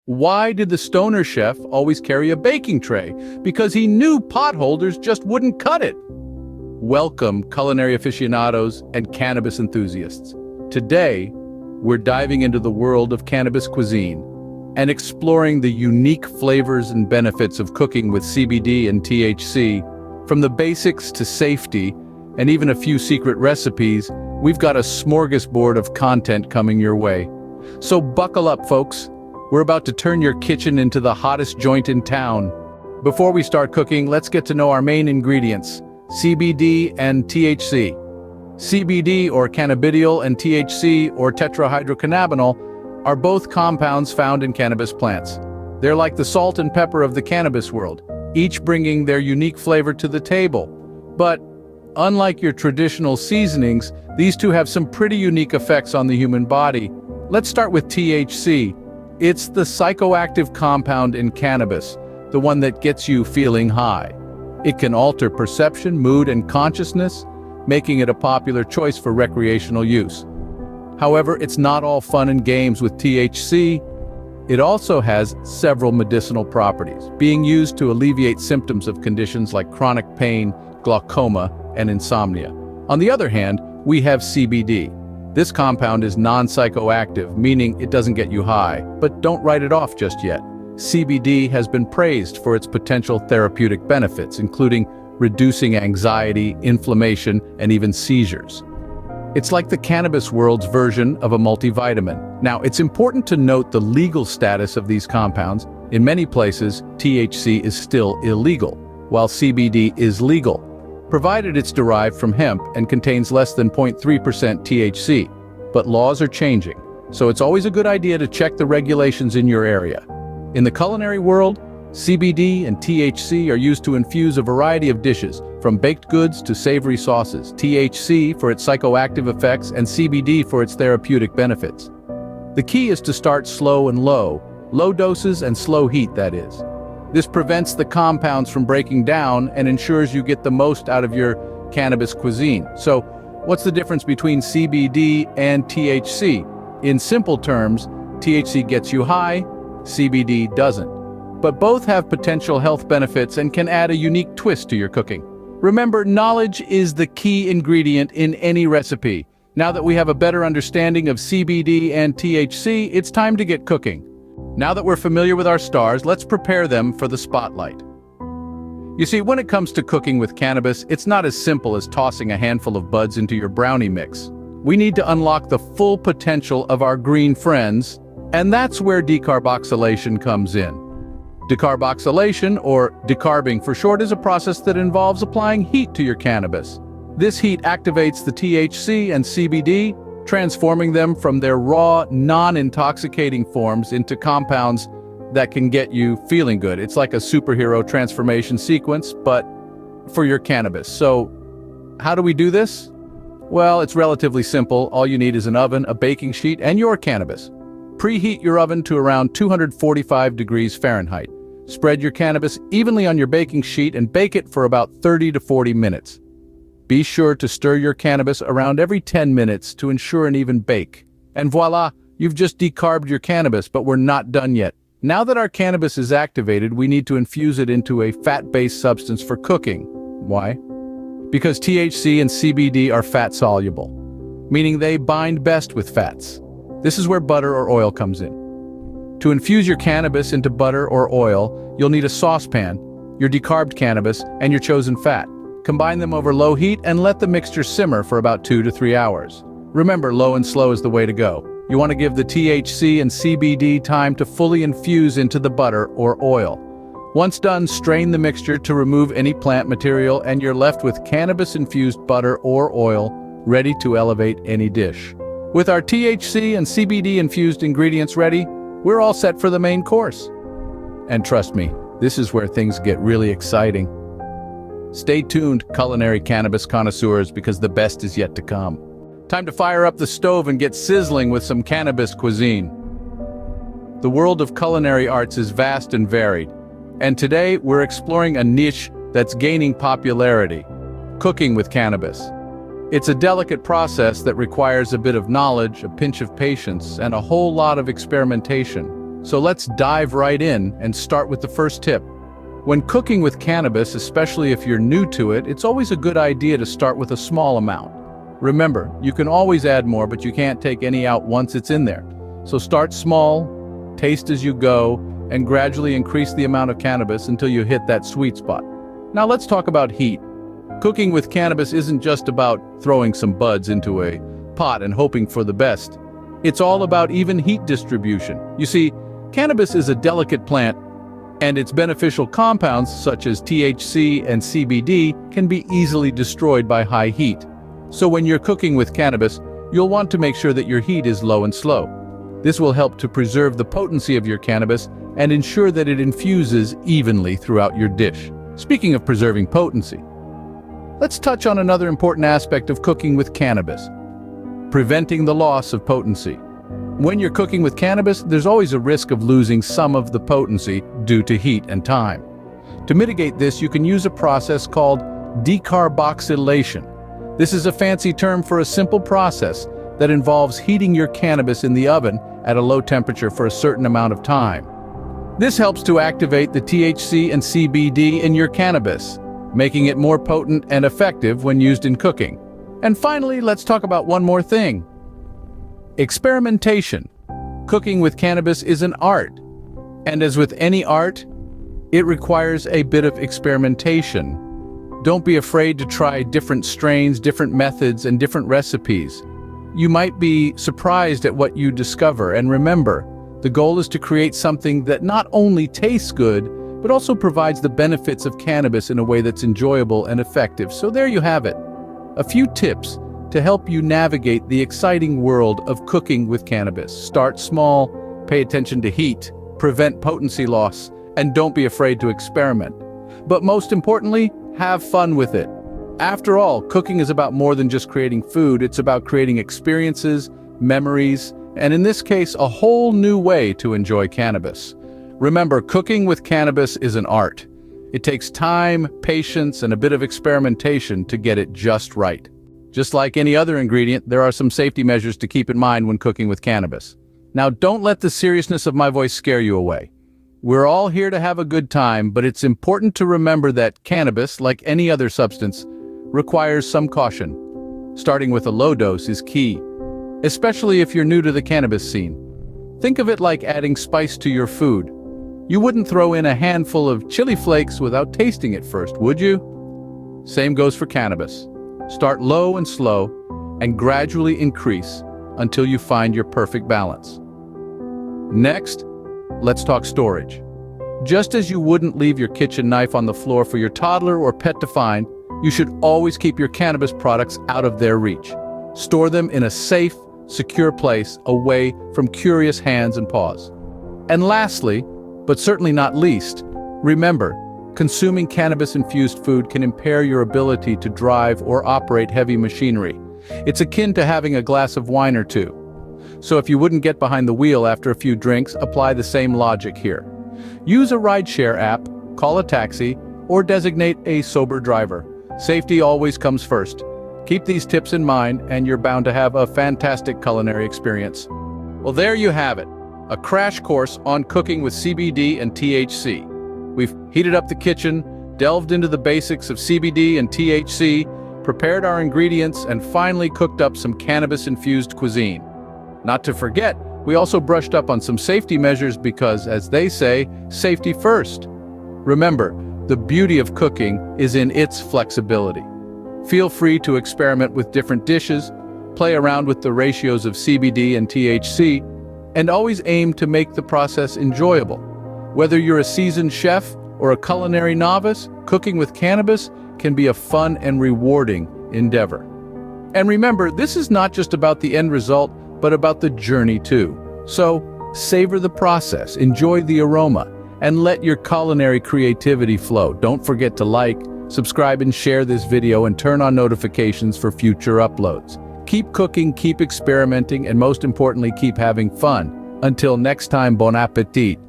Why did the stoner chef always carry a baking tray? Because he knew potholders just wouldn't cut it. Welcome, culinary aficionados and cannabis enthusiasts. Today, we're diving into the world of cannabis cuisine and exploring the unique flavors and benefits of cooking with CBD and THC. From the basics to safety, and even a few secret recipes, we've got a smorgasbord of content coming your way. So buckle up, folks. We're about to turn your kitchen into the hottest joint in town. Before we start cooking, let's get to know our main ingredients, CBD and THC. CBD, or cannabidiol, and THC, or tetrahydrocannabinol, are both compounds found in cannabis plants. They're like the salt and pepper of the cannabis world, each bringing their unique flavor to the table. But unlike your traditional seasonings, these two have some pretty unique effects on the human body. Let's start with THC. It's the psychoactive compound in cannabis, the one that gets you feeling high. It can alter perception, mood, and consciousness, making it a popular choice for recreational use. However, it's not all fun and games with THC. It also has several medicinal properties, being used to alleviate symptoms of conditions like chronic pain, glaucoma, and insomnia. On the other hand, we have CBD. This compound is non-psychoactive, meaning it doesn't get you high, but don't write it off just yet. CBD has been praised for its potential therapeutic benefits, including reducing anxiety, inflammation, and even seizures. It's like the cannabis world's version of a multivitamin. Now, it's important to note the legal status of these compounds. In many places, THC is still illegal, while CBD is legal, provided it's derived from hemp and contains less than 0.3% THC. But laws are changing, so it's always a good idea to check the regulations in your area. In the culinary world, CBD and THC are used to infuse a variety of dishes, from baked goods to savory sauces. THC for its psychoactive effects and CBD for its therapeutic benefits. The key is to start slow and low doses and slow heat, that is. This prevents the compounds from breaking down and ensures you get the most out of your cannabis cuisine. So, what's the difference between CBD and THC? In simple terms, THC gets you high, CBD doesn't. But both have potential health benefits and can add a unique twist to your cooking. Remember, knowledge is the key ingredient in any recipe. Now that we have a better understanding of CBD and THC, it's time to get cooking. Now that we're familiar with our stars, let's prepare them for the spotlight. You see, when it comes to cooking with cannabis, it's not as simple as tossing a handful of buds into your brownie mix. We need to unlock the full potential of our green friends, and that's where decarboxylation comes in. Decarboxylation, or decarbing for short, is a process that involves applying heat to your cannabis. This heat activates the THC and CBD, transforming them from their raw, non-intoxicating forms into compounds that can get you feeling good. It's like a superhero transformation sequence, but for your cannabis. So, how do we do this? Well, it's relatively simple. All you need is an oven, a baking sheet, and your cannabis. Preheat your oven to around 245 degrees Fahrenheit. Spread your cannabis evenly on your baking sheet and bake it for about 30 to 40 minutes. Be sure to stir your cannabis around every 10 minutes to ensure an even bake. And voila, you've just decarbed your cannabis, but we're not done yet. Now that our cannabis is activated, we need to infuse it into a fat-based substance for cooking. Why? Because THC and CBD are fat-soluble, meaning they bind best with fats. This is where butter or oil comes in. To infuse your cannabis into butter or oil, you'll need a saucepan, your decarbed cannabis, and your chosen fat. Combine them over low heat and let the mixture simmer for about 2 to 3 hours. Remember, low and slow is the way to go. You want to give the THC and CBD time to fully infuse into the butter or oil. Once done, strain the mixture to remove any plant material, and you're left with cannabis-infused butter or oil, ready to elevate any dish. With our THC and CBD-infused ingredients ready, we're all set for the main course. And trust me, this is where things get really exciting. Stay tuned, culinary cannabis connoisseurs, because the best is yet to come. Time to fire up the stove and get sizzling with some cannabis cuisine. The world of culinary arts is vast and varied, and today we're exploring a niche that's gaining popularity: cooking with cannabis. It's a delicate process that requires a bit of knowledge, a pinch of patience, and a whole lot of experimentation. So let's dive right in and start with the first tip. When cooking with cannabis, especially if you're new to it, it's always a good idea to start with a small amount. Remember, you can always add more, but you can't take any out once it's in there. So start small, taste as you go, and gradually increase the amount of cannabis until you hit that sweet spot. Now let's talk about heat. Cooking with cannabis isn't just about throwing some buds into a pot and hoping for the best. It's all about even heat distribution. You see, cannabis is a delicate plant, and its beneficial compounds, such as THC and CBD, can be easily destroyed by high heat. So when you're cooking with cannabis, you'll want to make sure that your heat is low and slow. This will help to preserve the potency of your cannabis and ensure that it infuses evenly throughout your dish. Speaking of preserving potency, let's touch on another important aspect of cooking with cannabis: preventing the loss of potency. When you're cooking with cannabis, there's always a risk of losing some of the potency due to heat and time. To mitigate this, you can use a process called decarboxylation. This is a fancy term for a simple process that involves heating your cannabis in the oven at a low temperature for a certain amount of time. This helps to activate the THC and CBD in your cannabis, making it more potent and effective when used in cooking. And finally, let's talk about one more thing: experimentation. Cooking with cannabis is an art, and as with any art, it requires a bit of experimentation. Don't be afraid to try different strains, different methods, and different recipes. You might be surprised at what you discover, and remember, the goal is to create something that not only tastes good, but also provides the benefits of cannabis in a way that's enjoyable and effective. So there you have it. A few tips to help you navigate the exciting world of cooking with cannabis. Start small, pay attention to heat, prevent potency loss, and don't be afraid to experiment. But most importantly, have fun with it. After all, cooking is about more than just creating food. It's about creating experiences, memories, and in this case, a whole new way to enjoy cannabis. Remember, cooking with cannabis is an art. It takes time, patience, and a bit of experimentation to get it just right. Just like any other ingredient, there are some safety measures to keep in mind when cooking with cannabis. Now, don't let the seriousness of my voice scare you away. We're all here to have a good time, but it's important to remember that cannabis, like any other substance, requires some caution. Starting with a low dose is key, especially if you're new to the cannabis scene. Think of it like adding spice to your food. You wouldn't throw in a handful of chili flakes without tasting it first, would you? Same goes for cannabis. Start low and slow, and gradually increase until you find your perfect balance. Next, let's talk storage. Just as you wouldn't leave your kitchen knife on the floor for your toddler or pet to find, you should always keep your cannabis products out of their reach. Store them in a safe, secure place away from curious hands and paws. And lastly, but certainly not least, remember, consuming cannabis-infused food can impair your ability to drive or operate heavy machinery. It's akin to having a glass of wine or two. So if you wouldn't get behind the wheel after a few drinks, apply the same logic here. Use a rideshare app, call a taxi, or designate a sober driver. Safety always comes first. Keep these tips in mind, and you're bound to have a fantastic culinary experience. Well, there you have it, a crash course on cooking with CBD and THC. We've heated up the kitchen, delved into the basics of CBD and THC, prepared our ingredients, and finally cooked up some cannabis-infused cuisine. Not to forget, we also brushed up on some safety measures because, as they say, safety first. Remember, the beauty of cooking is in its flexibility. Feel free to experiment with different dishes, play around with the ratios of CBD and THC, and always aim to make the process enjoyable. Whether you're a seasoned chef or a culinary novice, cooking with cannabis can be a fun and rewarding endeavor. And remember, this is not just about the end result, but about the journey too. So, savor the process, enjoy the aroma, and let your culinary creativity flow. Don't forget to like, subscribe, and share this video, and turn on notifications for future uploads. Keep cooking, keep experimenting, and most importantly, keep having fun. Until next time, bon appetit.